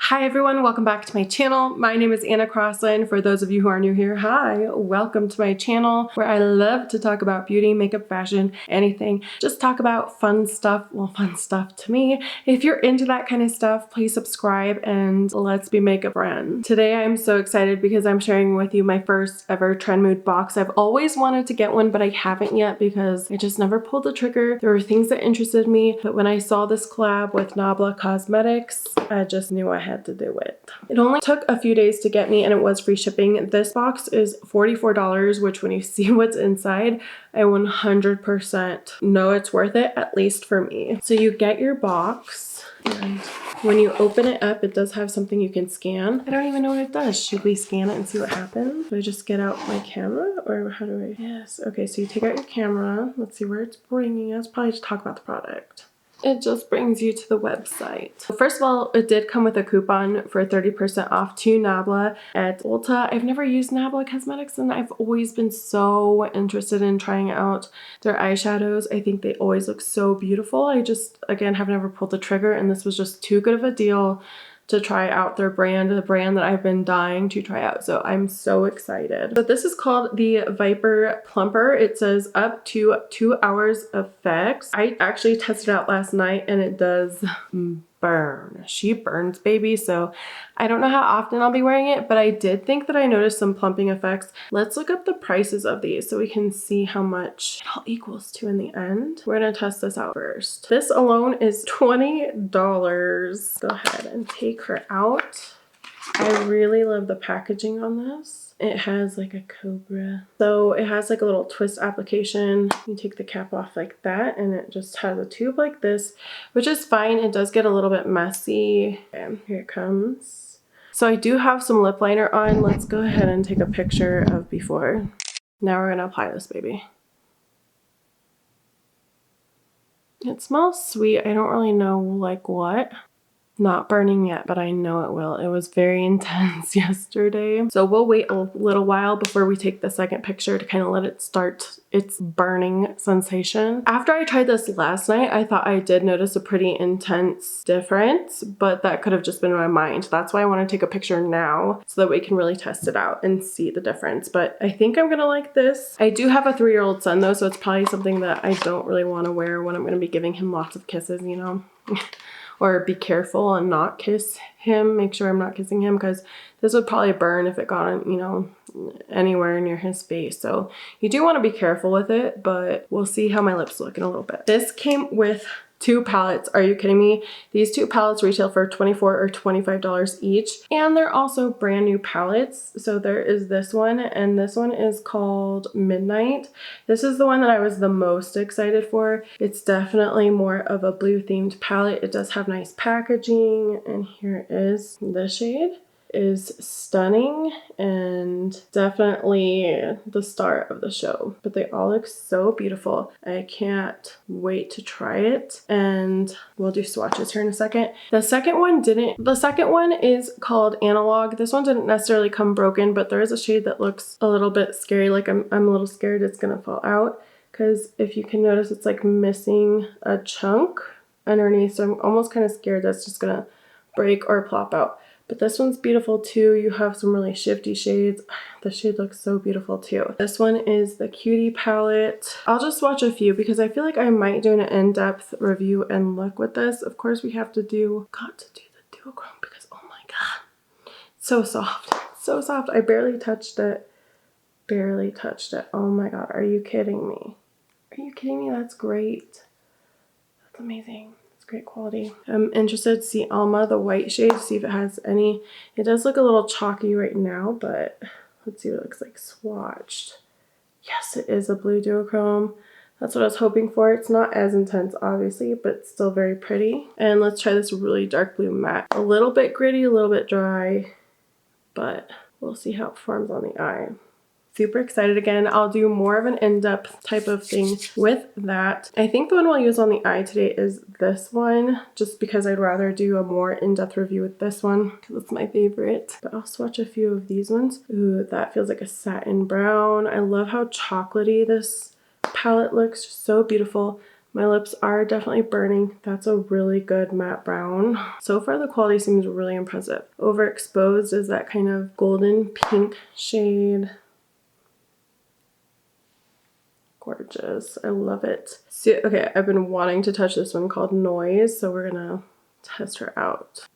Hi everyone, welcome back to my channel. My name is Anna Crossland. For those of you who are new here, hi, welcome to my channel where I love to talk about beauty, makeup, fashion, anything. Just talk about fun stuff, well, fun stuff to me. If you're into that kind of stuff, please subscribe and let's be makeup friends. Today I'm so excited because I'm sharing with you my first ever Trendmood box. I've always wanted to get one, but I haven't yet because I just never pulled the trigger. There were things that interested me, but when I saw this collab with Nabla Cosmetics, I just knew I had to do it. It only took a few days to get me and it was free shipping. This box is $44, which when you see what's inside, I 100% know it's worth it, at least for me. So you get your box and when you open it up, it does have something you can scan. I don't even know what it does. Should we scan it and see what happens? Do I just get out my camera or how do I? Yes. Okay, so you take out your camera. Let's see where it's bringing us. Probably just talk about the product. It just brings you to the website. First of all, it did come with a coupon for 30% off to Nabla at Ulta. I've never used Nabla Cosmetics and I've always been so interested in trying out their eyeshadows. I think they always look so beautiful. I just, again, have never pulled the trigger and this was just too good of a deal to try out their brand, the brand that I've been dying to try out. So I'm so excited. But this is called the Viper Plumper. It says up to 2 hours effects. I actually tested it out last night and it does burn. She burns, baby. So I don't know how often I'll be wearing it, but I did think that I noticed some plumping effects. Let's look up the prices of these so we can see how much it all equals to in the end. We're gonna test this out first. This alone is $20. Go ahead and take her out. I really love the packaging on this. It has like a cobra. So it has like a little twist application. You take the cap off like that and it just has a tube like this, which is fine. It does get a little bit messy. Okay, here it comes. So I do have some lip liner on. Let's go ahead and take a picture of before. Now we're gonna apply this baby. It smells sweet. I don't really know like what. Not burning yet, but I know it will. It was very intense yesterday. So we'll wait a little while before we take the second picture to kind of let it start its burning sensation. After I tried this last night, I thought I did notice a pretty intense difference, but that could have just been my mind. That's why I want to take a picture now so that we can really test it out and see the difference. But I think I'm gonna like this. I do have a 3-year-old son though, so it's probably something that I don't really want to wear when I'm gonna be giving him lots of kisses, you know? Or be careful and not kiss him. Make sure I'm not kissing him because this would probably burn if it got, you know, anywhere near his face. So you do want to be careful with it, but we'll see how my lips look in a little bit. This came with 2 palettes. Are you kidding me? These 2 palettes retail for $24 or $25 each. And they're also brand new palettes. So there is this one and this one is called Midnight. This is the one that I was the most excited for. It's definitely more of a blue themed palette. It does have nice packaging and here it is. The shade is stunning and definitely the star of the show, but they all look so beautiful. I can't wait to try it and we'll do swatches here in a second. The second one is called Analog. This one didn't necessarily come broken, but there is a shade that looks a little bit scary. Like I'm a little scared it's gonna fall out because if you can notice it's like missing a chunk underneath, so I'm almost kind of scared that's just gonna break or plop out. But this one's beautiful too. You have some really shifty shades. The shade looks so beautiful too. This one is the Cutie palette. I'll just swatch a few because I feel like I might do an in-depth review and look with this. Of course we have to do, got to do the duochrome because oh my god. So soft, so soft. I barely touched it. Barely touched it. Oh my god, are you kidding me? Are you kidding me? That's great. That's amazing. Great quality. I'm interested to see Alma, the white shade, see if it has any. It does look a little chalky right now, but let's see what it looks like swatched. Yes, it is a blue duochrome. That's what I was hoping for. It's not as intense, obviously, but it's still very pretty. And let's try this really dark blue matte. A little bit gritty, a little bit dry, but we'll see how it forms on the eye. Super excited again. I'll do more of an in-depth type of thing with that. I think the one we'll use on the eye today is this one, just because I'd rather do a more in-depth review with this one because it's my favorite. But I'll swatch a few of these ones. Ooh, that feels like a satin brown. I love how chocolatey this palette looks. Just so beautiful. My lips are definitely burning. That's a really good matte brown. So far the quality seems really impressive. Overexposed is that kind of golden pink shade. Gorgeous. I love it. So, okay, I've been wanting to touch this one called Noise, so we're gonna test her out.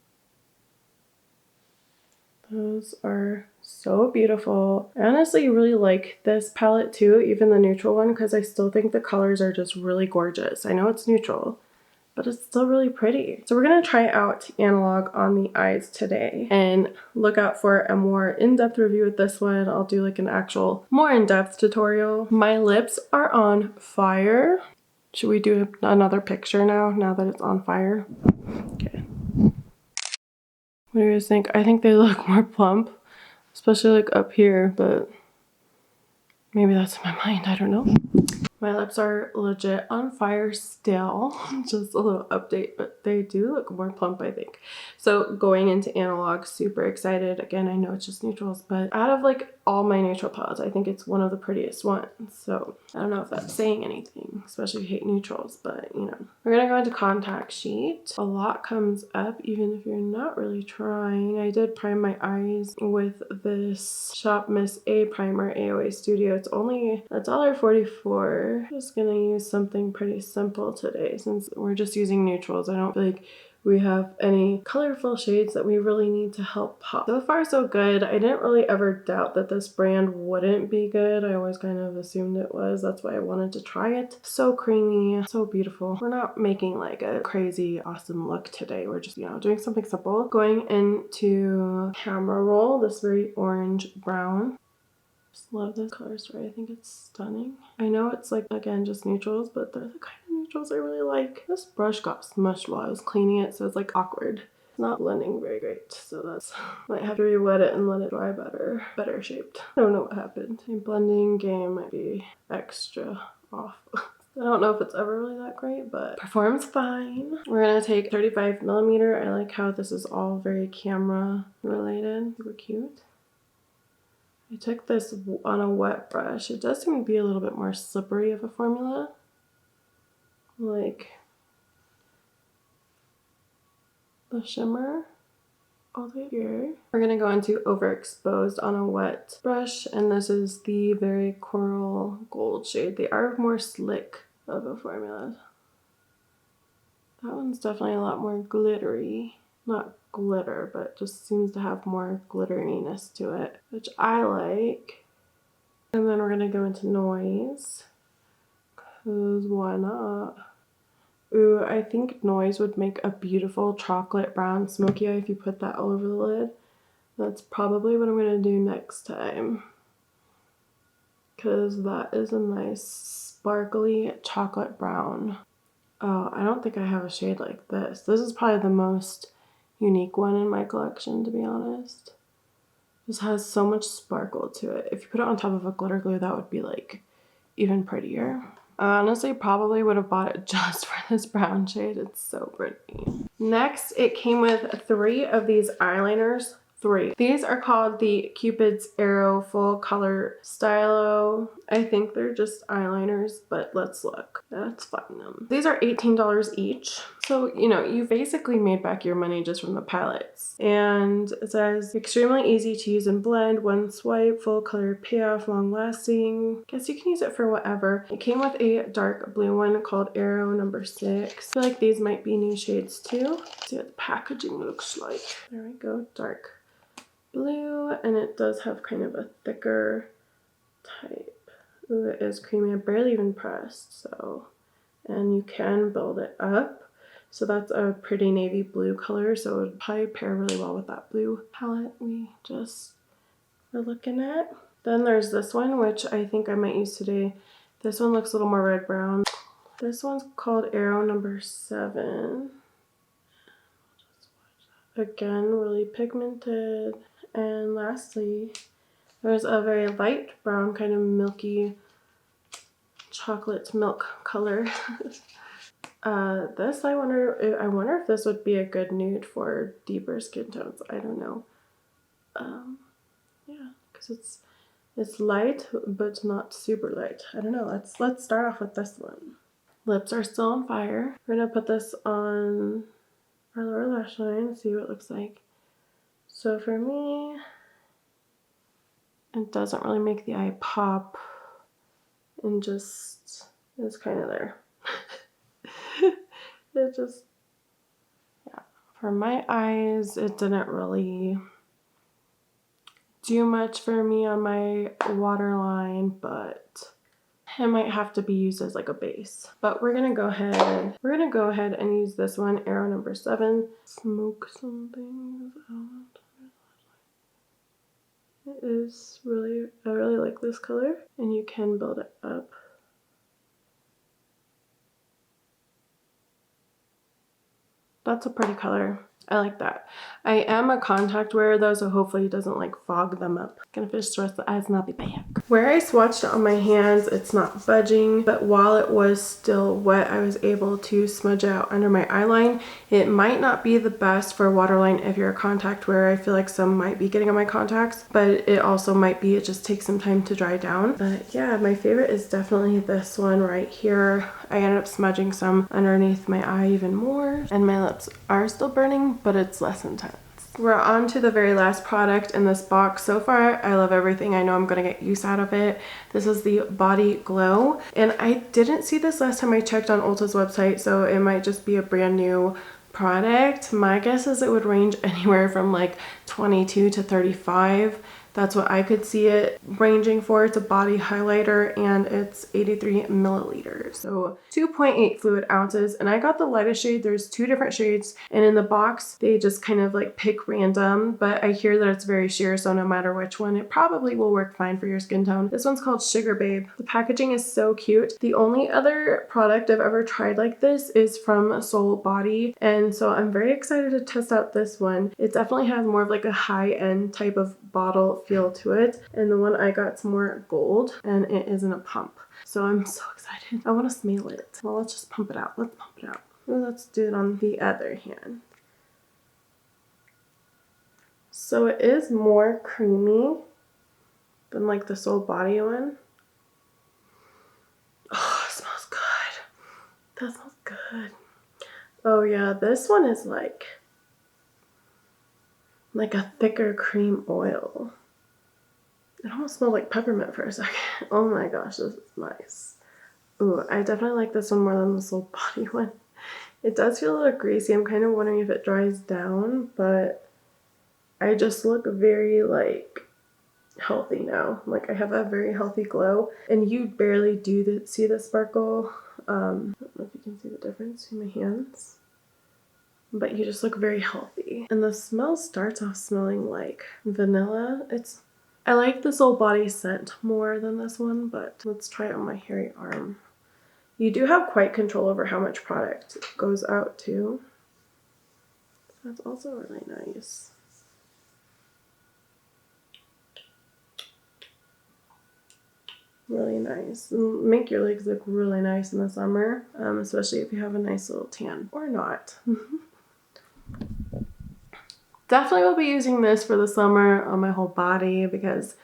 Those are so beautiful. I honestly really like this palette too, even the neutral one, because I still think the colors are just really gorgeous. I know it's neutral, but it's still really pretty. So we're gonna try out Analog on the eyes today and look out for a more in-depth review with this one. I'll do like an actual more in-depth tutorial. My lips are on fire. Should we do another picture now that it's on fire? Okay. What do you guys think? I think they look more plump, especially like up here, but maybe that's in my mind, I don't know. My lips are legit on fire still. Just a little update, but they do look more plump, I think. So going into Analog, super excited. Again, I know it's just neutrals, but out of like all my neutral palettes, I think it's one of the prettiest ones. So I don't know if that's saying anything, especially if you hate neutrals, but you know. We're gonna go into Contact Sheet. A lot comes up even if you're not really trying. I did prime my eyes with this Shop Miss A primer, AOA Studio. It's only $1.44. Just gonna use something pretty simple today since we're just using neutrals. I don't feel like we have any colorful shades that we really need to help pop. So far so good. I didn't really ever doubt that this brand wouldn't be good. I always kind of assumed it was. That's why I wanted to try it. So creamy, so beautiful. We're not making like a crazy awesome look today. We're just, you know, doing something simple. Going into Camera Roll, this very orange brown. Just love this color story. I think it's stunning. I know it's like, again, just neutrals, but they're the kind of neutrals I really like. This brush got smushed while I was cleaning it, so it's like awkward. It's not blending very great, so that's might have to re-wet it and let it dry better shaped. I don't know what happened. My blending game might be extra off. I don't know if it's ever really that great, but performs fine. We're gonna take 35mm. I like how this is all very camera related. Super cute. I took this on a wet brush. It does seem to be a little bit more slippery of a formula. Like the shimmer all the way here. We're gonna go into Overexposed on a wet brush, and this is the very coral gold shade. They are more slick of a formula. That one's definitely a lot more glittery. Not glitter, but just seems to have more glitteriness to it, which I like. And then we're gonna go into Noise, cause why not? Ooh, I think Noise would make a beautiful chocolate brown smoky eye if you put that all over the lid. That's probably what I'm gonna do next time, cause that is a nice sparkly chocolate brown. Oh, I don't think I have a shade like this. This is probably the most unique one in my collection, to be honest. This has so much sparkle to it. If you put it on top of a glitter glue, that would be like even prettier. I honestly probably would have bought it just for this brown shade. It's so pretty. Next, it came with 3 of these eyeliners. 3. These are called the Cupid's Arrow Full Color Stylo. I think they're just eyeliners, but let's look. Let's find them. These are $18 each. So, you know, you basically made back your money just from the palettes. And it says, extremely easy to use and blend, one swipe, full color payoff, long lasting. Guess you can use it for whatever. It came with a dark blue one called Arrow number 6. I feel like these might be new shades too. Let's see what the packaging looks like. There we go, dark blue, and it does have kind of a thicker type. Ooh, it is creamy. I barely even pressed, so. And you can build it up. So that's a pretty navy blue color, so it would probably pair really well with that blue palette we just were looking at. Then there's this one, which I think I might use today. This one looks a little more red brown. This one's called Arrow number 7. Again, really pigmented. And lastly, there's a very light brown, kind of milky chocolate milk color. This I wonder if this would be a good nude for deeper skin tones. I don't know. Yeah, because it's light but not super light. I don't know. Let's start off with this one. Lips are still on fire. We're gonna put this on our lower lash line, see what it looks like. So for me, it doesn't really make the eye pop, and just is kind of there. It just, yeah. For my eyes, it didn't really do much for me on my waterline, but it might have to be used as like a base. But we're gonna go ahead and use this one, arrow number 7. Smoke something out. It is really, I really like this color, and you can build it up. That's a pretty color. I like that. I am a contact wearer though, so hopefully it doesn't like fog them up. Gonna finish the rest of the eyes and I'll be back. Where I swatched it on my hands, it's not budging, but while it was still wet, I was able to smudge it out under my eyeline. It might not be the best for waterline if you're a contact wearer. I feel like some might be getting on my contacts, but it also might be, it just takes some time to dry down. But yeah, my favorite is definitely this one right here. I ended up smudging some underneath my eye even more, and my lips are still burning, but it's less intense. We're on to the very last product in this box. So far, I love everything. I know I'm gonna get use out of it. This is the Body Glow, and I didn't see this last time I checked on Ulta's website, so it might just be a brand new product. My guess is it would range anywhere from like 22 to 35. That's what I could see it ranging for. It's a body highlighter and it's 83 milliliters. So 2.8 fluid ounces. And I got the lightest shade. There's 2 different shades. And in the box, they just kind of like pick random. But I hear that it's very sheer. So no matter which one, it probably will work fine for your skin tone. This one's called Sugar Babe. The packaging is so cute. The only other product I've ever tried like this is from Soul Body. And so I'm very excited to test out this one. It definitely has more of like a high-end type of bottle feel to it, and the one I got's more gold, and it is in a pump, so I'm so excited. I want to smell it. Well, let's just pump it out. Let's pump it out. Ooh, let's do it on the other hand. So it is more creamy than like the Soul Body one. Oh, it smells good. That smells good. Oh yeah, this one is like a thicker cream oil. It almost smelled like peppermint for a second. Oh my gosh, this is nice. Ooh, I definitely like this one more than the Soul Body one. It does feel a little greasy. I'm kind of wondering if it dries down, but I just look very like healthy now. Like I have a very healthy glow, and you barely do see the sparkle. I don't know if you can see the difference in my hands, but you just look very healthy. And the smell starts off smelling like vanilla. I like the Soul Body scent more than this one, but let's try it on my hairy arm. You do have quite control over how much product goes out too. That's also really nice. Really nice. Make your legs look really nice in the summer, especially if you have a nice little tan or not. Definitely will be using this for the summer on my whole body because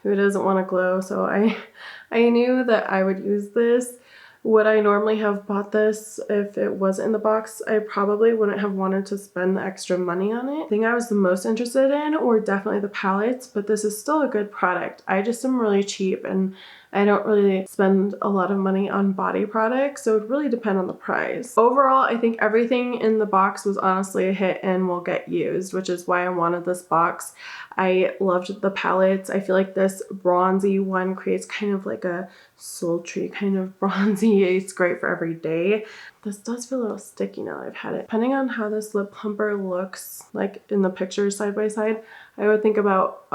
who doesn't want to glow? So I knew that I would use this. Would I normally have bought this if it wasn't in the box? I probably wouldn't have wanted to spend the extra money on it. The thing I was the most interested in were definitely the palettes, but this is still a good product. I just am really cheap and I don't really spend a lot of money on body products, so it would really depend on the price. Overall, I think everything in the box was honestly a hit and will get used, which is why I wanted this box. I loved the palettes. I feel like this bronzy one creates kind of like a sultry kind of bronzy. It's great for every day. This does feel a little sticky now that I've had it. Depending on how this lip plumper looks like in the pictures side by side, I would think about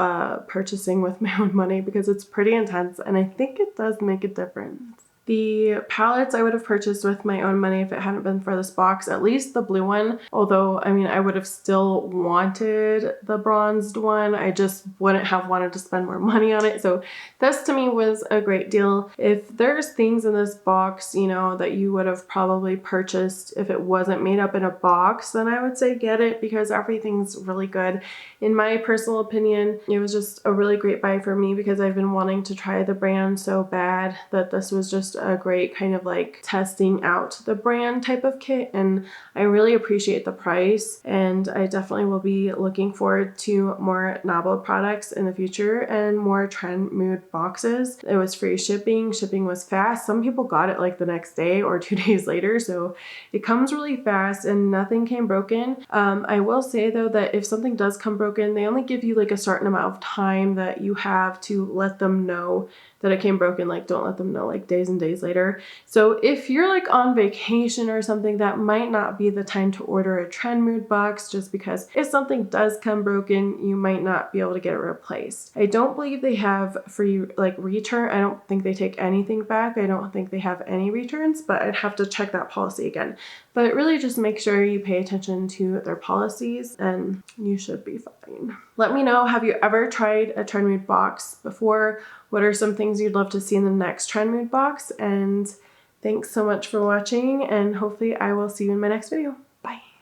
purchasing with my own money because it's pretty intense and I think it does make a difference. The palettes I would have purchased with my own money if it hadn't been for this box, at least the blue one. Although, I mean, I would have still wanted the bronzed one. I just wouldn't have wanted to spend more money on it. So this to me was a great deal. If there's things in this box, you know, that you would have probably purchased if it wasn't made up in a box, then I would say get it because everything's really good. In my personal opinion, it was just a really great buy for me because I've been wanting to try the brand so bad that this was just a great kind of like testing out the brand type of kit, and I really appreciate the price, and I definitely will be looking forward to more Nabla products in the future and more Trendmood boxes. It was free shipping. Shipping was fast. Some people got it like the next day or 2 days later, so it comes really fast and nothing came broken. I will say though that if something does come broken, they only give you like a certain amount of time that you have to let them know that it came broken. Like, don't let them know like days and days later. So if you're like on vacation or something, that might not be the time to order a Trendmood box, just because if something does come broken, you might not be able to get it replaced. I don't believe they have free like return. I don't think they take anything back. I don't think they have any returns, but I'd have to check that policy again. But really just make sure you pay attention to their policies and you should be fine. Let me know, have you ever tried a Trendmood box before? What are some things you'd love to see in the next Trendmood box? And thanks so much for watching, and hopefully I will see you in my next video.